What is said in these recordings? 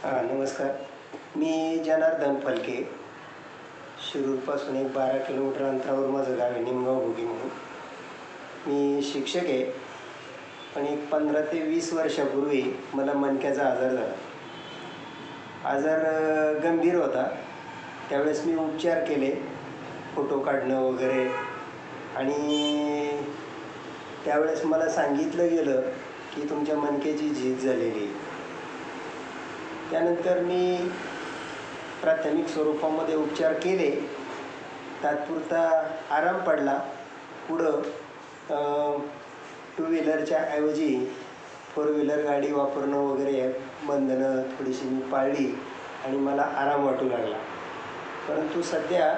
नमस्कार. मी जनार्दन फलके. शिरूरपासून एक 12 किलोमीटर अंतरावर माझं गाव आहे, निमगाव भोगी म्हणून. मी शिक्षक आहे, पण एक 15 ते 20 वर्षापूर्वी मला मणक्याचा आजार झाला. आजार गंभीर होता. त्यावेळेस मी उपचार केले, फोटो काढणं वगैरे, आणि त्यावेळेस मला सांगितलं गेलं की तुमच्या मणक्याची झीज झालेली आहे. त्यानंतर मी प्राथमिक स्वरूपामध्ये उपचार केले, तात्पुरता आराम पडला. पुढं 2 व्हीलरच्या ऐवजी 4 व्हीलर गाडी वापरणं वगैरे बंधनं थोडीशी मी पाळली आणि मला आराम वाटू लागला. परंतु सध्या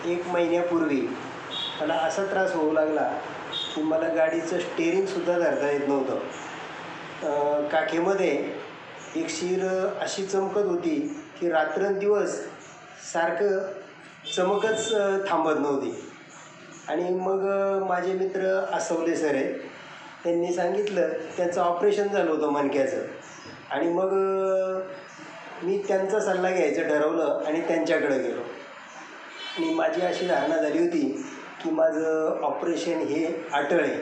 1 महिन्यापूर्वी मला असा त्रास होऊ लागला की मला गाडीचं स्टेअरिंगसुद्धा धरता येत नव्हतं. काखेमध्ये एक शीर अशी चमकत होती की रात्रंदिवस सारखं चमकच थांबत नव्हती. आणि मग माझे मित्र आसवले सर आहेत, त्यांनी सांगितलं, त्यांचं ऑपरेशन झालं होतं मणक्याचं. आणि मग मी त्यांचा सल्ला घ्यायचं ठरवलं आणि त्यांच्याकडे गेलो. आणि माझी अशी धारणा झाली होती की माझं ऑपरेशन हे अटळ आहे.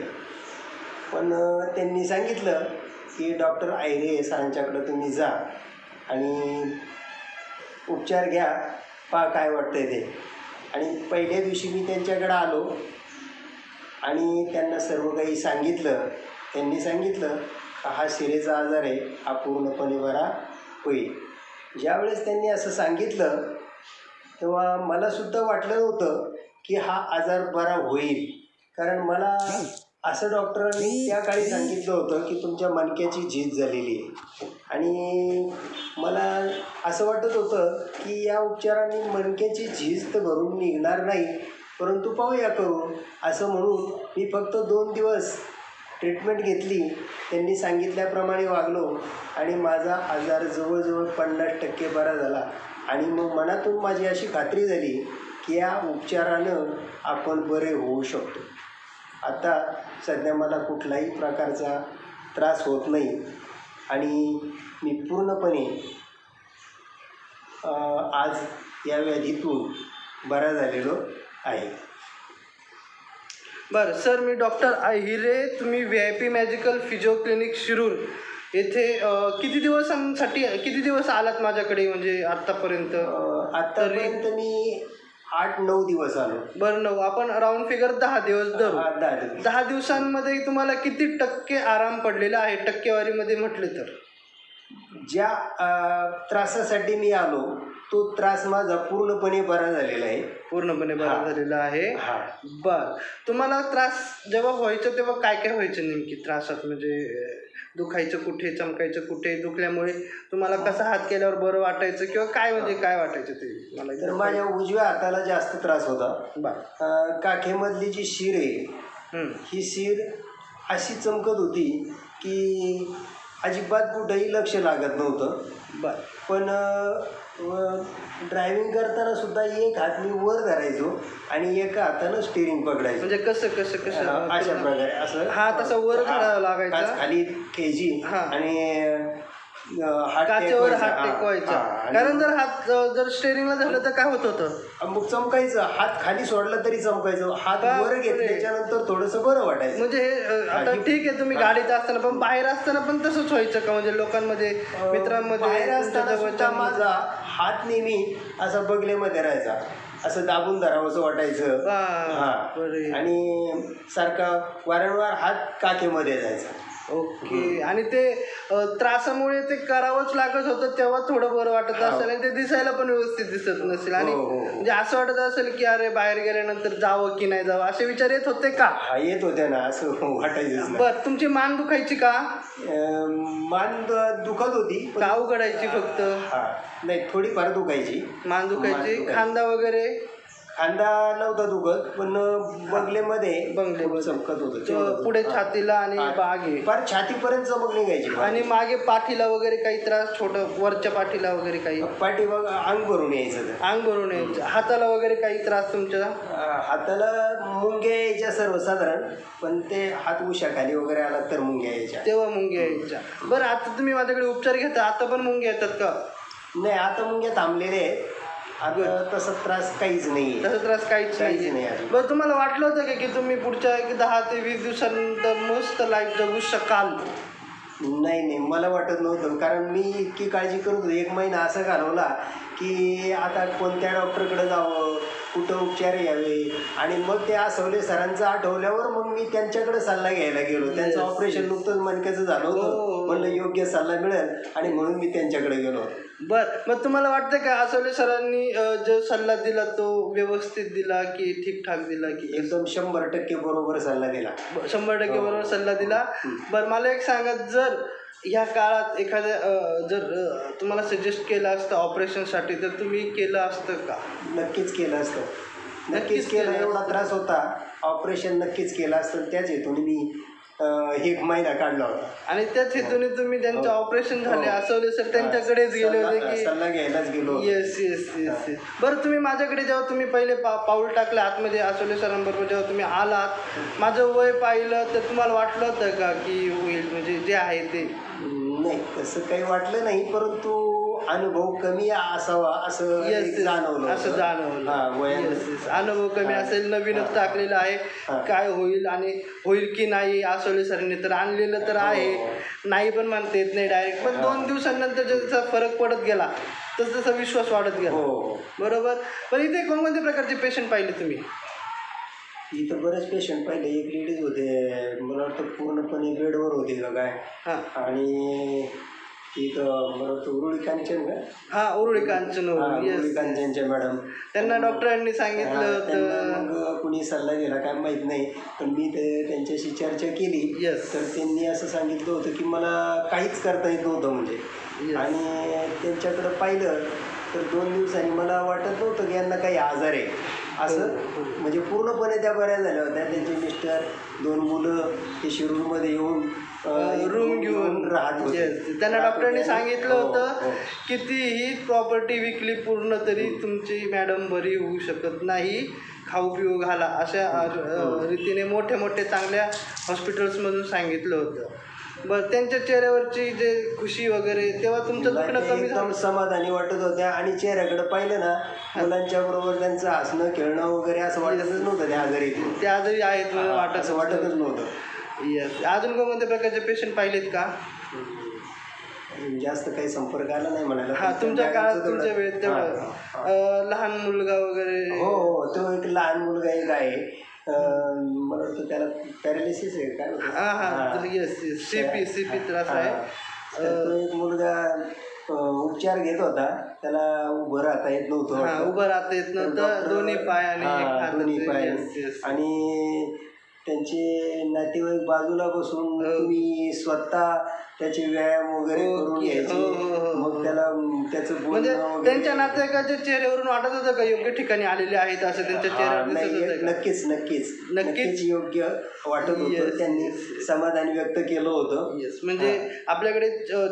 पण त्यांनी सांगितलं की डॉक्टर आयरे सरांच्याकडं तुम्ही जा आणि उपचार घ्या, पहा काय वाटतंय ते. आणि पहिल्या दिवशी मी त्यांच्याकडं आलो आणि त्यांना सर्व काही सांगितलं. त्यांनी सांगितलं हा शिरेचा आजार आहे, हा पूर्णपणे बरा होईल. ज्यावेळेस त्यांनी असं सांगितलं तेव्हा मलासुद्धा वाटलं नव्हतं की हा आजार बरा होईल. कारण मला असं डॉक्टरांनी त्या काळी सांगितलं होतं की तुमच्या मणक्याची झीज झालेली आहे. आणि मला असं वाटत होतं की या उपचाराने मणक्याची झीज तर भरून निघणार नाही, परंतु पाहूया करून. असं म्हणून मी फक्त 2 दिवस ट्रीटमेंट घेतली. त्यांनी सांगितल्याप्रमाणे वागलो आणि माझा आजार जवळजवळ 50% बरा झाला. आणि मग मनातून माझी अशी खात्री झाली की या उपचारानं आपण बरे होऊ शकतो. आता सध्या मला कुठलाही प्रकारचा त्रास होत नाही आणि मी पूर्णपणे आज या व्याधीतून बरा झालेलो आहे. बरं सर, मी डॉक्टर आहिरे. तुम्ही VIP magical physio clinic Shirur येथे किती दिवस आलात माझ्याकडे, म्हणजे आत्तापर्यंत? आत्तापर्यंत मी 8-9 दिवस आलो. बरं, 9. आपण राऊंड फिगर 10 दिवस धरू. 10 दिवसांमध्ये तुम्हाला किती टक्के आराम पडलेला आहे, टक्केवारीमध्ये म्हटले तर? ज्या त्रासासाठी मी आलो तो त्रास माझा पूर्णपणे बरा झालेला आहे. पूर्णपणे बरा झालेला आहे. बरं, तुम्हाला त्रास जेव्हा व्हायचं तेव्हा काय काय व्हायचं नेमकी त्रासात? म्हणजे दुखायचं कुठे, चमकायचं कुठे, दुखल्यामुळे तुम्हाला कसा हात केल्यावर बरं वाटायचं किंवा काय, म्हणजे काय वाटायचं ते मला? तर माझ्या उजव्या हाताला जास्त त्रास होता. बरं. काखेमधली जी शीर आहे ही शीर अशी चमकत होती की अजिबात कुठंही लक्ष लागत नव्हतं. बरं. पण ड्रायव्हिंग करताना सुद्धा एक हात मी वर धरायचो आणि एका हातानं स्टिअरिंग पकडायचं. म्हणजे कसं अशा प्रकारे असं हात असा वर धरावा लागायचा, खाली खेची आणि काचेवर हात टेकवायचा. कारण जर हात जर स्टेअरिंगला धरलं तर काय होत होतं? मग चमकायचं. हात खाली सोडला तरी चमकायचं, हात वर घेतल्याच्या नंतर थोडंसं बरं वाटायचं. म्हणजे आता ठीक आहे, तुम्ही गाडीत असताना पण बाहेर असताना पण तसंच व्हायचं का? म्हणजे लोकांमध्ये, मित्रांमध्ये? बाहेर असताना माझा हात नेहमी असा बगलेमध्ये राहायचा, असं दाबून धरावंसं वाटायचं. आणि सारखा वारंवार हात काखेमध्ये जायचा. ओके. आणि ते त्रासामुळे ते करावंच लागत होतं तेव्हा थोडं बरं वाटत असेल आणि ते दिसायला पण व्यवस्थित दिसत नसेल. आणि म्हणजे असं वाटत असेल की अरे बाहेर गेल्यानंतर जावं की नाही जावं असे विचार येत होते का? येत होते ना, असं वाटायचं. बरं, तुमची मान दुखायची का? मान दुखत होती, का उघडायची फक्त? नाही, थोडीफार दुखायची. मान दुखायची. खांदा वगैरे? खांदा नव्हता दुखत, पण बगलेमध्ये चमकत होतं. पुढे छातीला आणि मागे फार छातीपर्यंत चमक निघायची. आणि मागे पाठीला वगैरे काही त्रास? छोटं वरच्या पाठीला वगैरे काही? पाठी बघ, अंग भरून यायचं. अंग भरून यायचं. हाताला वगैरे काही त्रास तुमच्या? हाताला मुंग्या यायच्या सर्वसाधारण, पण ते हात उशाखाली वगैरे आला तर मुंग्या यायच्या. तेव्हा मुंग्या यायच्या. बरं, आता तुम्ही माझ्याकडे उपचार घेता, आता पण मुंग्या येतात का? नाही, आता मुंग्या थांबलेले आहेत. आता तसा त्रास काहीच नाही. तसा त्रास काहीच नाही नाही. अजून. बरं, तुम्हाला वाटलं होतं का की तुम्ही पुढच्या 10 ते 20 दिवसानंतर मस्त लाईफ जगू शकाल? नाही, मला वाटत नव्हतं, कारण मी इतकी काळजी करत होतो. 1 महिना असा घालवला की आता कोणत्या डॉक्टरकडे जावं, कुठं उपचार घ्यावे. आणि मग ते आसवले सरांचं आठवल्यावर मग मी त्यांच्याकडे सल्ला घ्यायला गेलो. त्यांचं ऑपरेशन नुकतंच मणक्याचं झालं होतं. म्हणलं योग्य सल्ला मिळेल आणि म्हणून मी त्यांच्याकडे गेलो. बरं, मग तुम्हाला वाटतं का आसवले सरांनी जो सल्ला दिला तो व्यवस्थित दिला की ठीकठाक दिला की एकदम 100% बरोबर सल्ला दिला. 100% बरोबर सल्ला दिला? बरं, मला एक सांगा, जर ह्या काळात एखाद्या जर तुम्हाला सजेस्ट केलं असतं ऑपरेशनसाठी तर तुम्ही केलं असतं का? नक्कीच केलं असतं. नक्कीच केलं. एवढा त्रास होता, ऑपरेशन नक्कीच केलं असतं. त्याच हेतून मी 1 महिना काढला होता. आणि त्याच हेतूने तुम्ही त्यांचं ऑपरेशन झाले आसवले सर त्यांच्याकडेच गेले होते की? सल्ला घ्यायलाच गेलो. येस. बरं, तुम्ही माझ्याकडे जेव्हा तुम्ही पहिले पाऊल टाकलं आतमध्ये आसवले सरांबरोबर, जेव्हा तुम्ही आलात, माझं वय पाहिलं तर तुम्हाला वाटलं होतं का की होईल, म्हणजे जे आहे ते? नाही, तसं काही वाटलं नाही, परंतु अनुभव कमी असावा असं जाणवलं. असं जाणवलं. येस. अनुभव कमी असेल, नवीनच टाकलेलं आहे, काय होईल आणि होईल की नाही. आसवले सरांनी तर आणलेलं तर आहे, नाही पण म्हणता येत नाही डायरेक्ट. पण 2 दिवसांनंतर जसा फरक पडत गेला तसा विश्वास वाढत गेला. बरोबर. पण इथे कोणकोणत्या प्रकारचे पेशंट पाहिले तुम्ही? इथं बरेच पेशंट पाहिले. एक लेडीज होते, मला वाटतं पूर्णपणे बेडवर होते का काय. आणि इथं मला वाटतं उरुळी कांचन का? उरुळी कांचनच्या मॅडम. त्यांना डॉक्टरांनी सांगितलं होतं. मग कुणी सल्ला दिला काय माहीत नाही, पण मी त्यांच्याशी चर्चा केली. तर त्यांनी असं सांगितलं होतं की मला काहीच करता येत नव्हतं म्हणजे. आणि त्यांच्याकडं पाहिलं तर 2 दिवसांनी मला वाटत नव्हतं की यांना काही आजार आहे असं. म्हणजे पूर्णपणे त्या बऱ्या झाल्या होत्या. त्यांचे मिस्टर, 2 मुलं ते शिरूरमध्ये येऊन रूम घेऊन राहत होते. त्यांना डॉक्टरांनी सांगितलं होतं कितीही प्रॉपर्टी विकली पूर्ण तरी तुमची मॅडम बरी होऊ शकत नाही, खाऊ पिऊ घाला, अशा रीतीने मोठे चांगल्या हॉस्पिटल्समधून सांगितलं होतं. बरं, त्यांच्या चेहऱ्यावरची जे खुशी वगैरे, तेव्हा तुमचं दुखणं कमी झालं? समाधानी वाटत होत्या. आणि चेहऱ्याकडे पाहिलं ना, मुलांच्या बरोबर त्यांचं हसणं खेळणं वगैरे असं वाटतच नव्हतं ते आजारी आहेत असं वाटतच नव्हतं. येस. अजून कोणत्या प्रकारचे पेशंट पाहिलेत का? जास्त काही संपर्क आला नाही म्हणाला. तुमच्या काळात, तुमच्या वेळेत तेवढं लहान मुलगा वगैरे? हो, तो एक लहान मुलगा एक आहे. मला वाटतं त्याला पॅरालिसिस आहे काय. येस. सीपी त्रास आहे. तो एक मुलगा उपचार घेत होता, त्याला उभं राहता येत नव्हतं. दोन्ही पाय आणि त्यांचे नातेवाईक बाजूला बसून तुम्ही स्वतः त्याचे व्यायाम वगैरे करून घ्यायचे. मग त्याला त्याचं म्हणजे त्यांच्या नातेवाईकाच्या चेहऱ्यावरून वाटत होतं का योग्य ठिकाणी आलेले आहेत असं त्यांच्या चेहऱ्यावर? नक्कीच योग्य वाटत होतं. त्यांनी समाधान व्यक्त केलं होतं. म्हणजे आपल्याकडे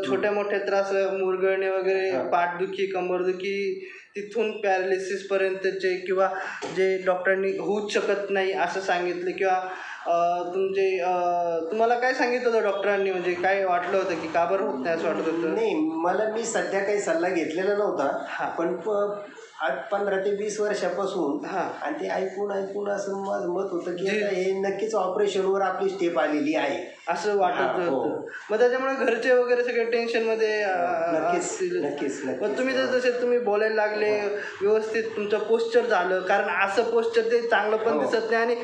छोट्या मोठ्या त्रास, मुरगळणे वगैरे, पाठदुखी, कंबरदुखी, तिथून पॅरालिसिस पर्यंतचे, किंवा जे डॉक्टरांनी होऊच शकत नाही असं सांगितलं, किंवा तुम्हाला काय सांगितलं होतं डॉक्टरांनी, म्हणजे काय वाटलं होतं की का बरं होत नाही असं वाटत होतं? नाही, मी सध्या काही सल्ला घेतलेला नव्हता, पण आज 15 ते 20 वर्षापासून. आणि ते ऐकून असं माझं मत होतं की हे नक्कीच ऑपरेशनवर आपली स्टेप आलेली आहे असं वाटत होतं. मग त्याच्यामुळे घरचे वगैरे सगळे टेन्शनमध्ये नक्कीच. मग तुम्ही जसे तुम्ही बोलायला लागले, व्यवस्थित तुमचं पोस्चर झालं, कारण असं पोस्चर ते चांगलं पण दिसत नाही, आणि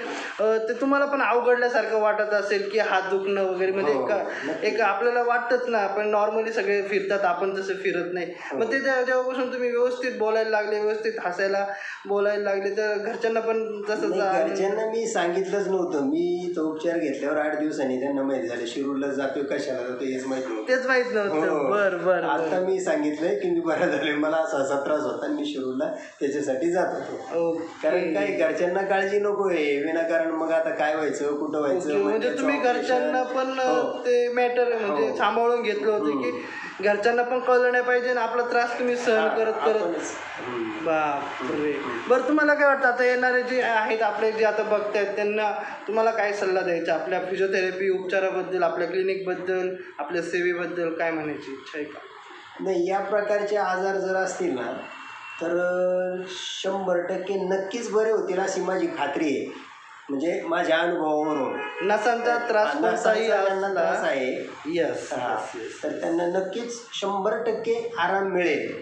ते तुम्हाला पण अवघडल्यासारखं वाटत असेल की हात दुखणं वगैरे, म्हणजे एक आपल्याला वाटतंच ना, पण नॉर्मली सगळे फिरतात, आपण तसं फिरत नाही. मग ते जेव्हापासून तुम्ही व्यवस्थित बोलायला लागले, व्यवस्थित हसायला बोलायला लागले, तर घरच्यांना पण तसं? घरच्यांना मी सांगितलंच नव्हतं. मी तो उपचार घेतल्यावर 8 दिवसांनी त्यांना माहिती झालं. शिरूरला जातो, कशाला जातो हेच माहित नव्हतं. बरं. आता मी सांगितलंय की मी बरा झाले, मला असा त्रास होता, मी शिरूरला त्याच्यासाठी जात होतो. कारण काही घरच्यांना काळजी नको आहे विनाकारण. मग आता काय व्हायचं, कुठं व्हायचं, म्हणजे तुम्ही घरच्यांना पण ते मॅटर म्हणजे सांभाळून घेतलं होतं की घरच्यांना पण कळलं नाही पाहिजे आणि आपला त्रास तुम्ही सहन करत. बापरे. बरं, तुम्हाला काय वाटतं आता येणारे जे आहेत आपले, जे आता बघतायत, त्यांना तुम्हाला काय सल्ला द्यायचा आपल्या फिजिओथेरपी उपचाराबद्दल, आपल्या क्लिनिकबद्दल, आपल्या सेवेबद्दल काय म्हणायची इच्छा आहे का? नाही, या प्रकारचे आजार जर असतील ना तर 100% नक्कीच बरे होतील अशी माझी खात्री आहे. म्हणजे माझ्या अनुभवावरून नसांचा त्रास कोणताही नसांचा ज्यांना त्रास असला आहे यस तर त्यांना नक्कीच 100% आराम मिळेल.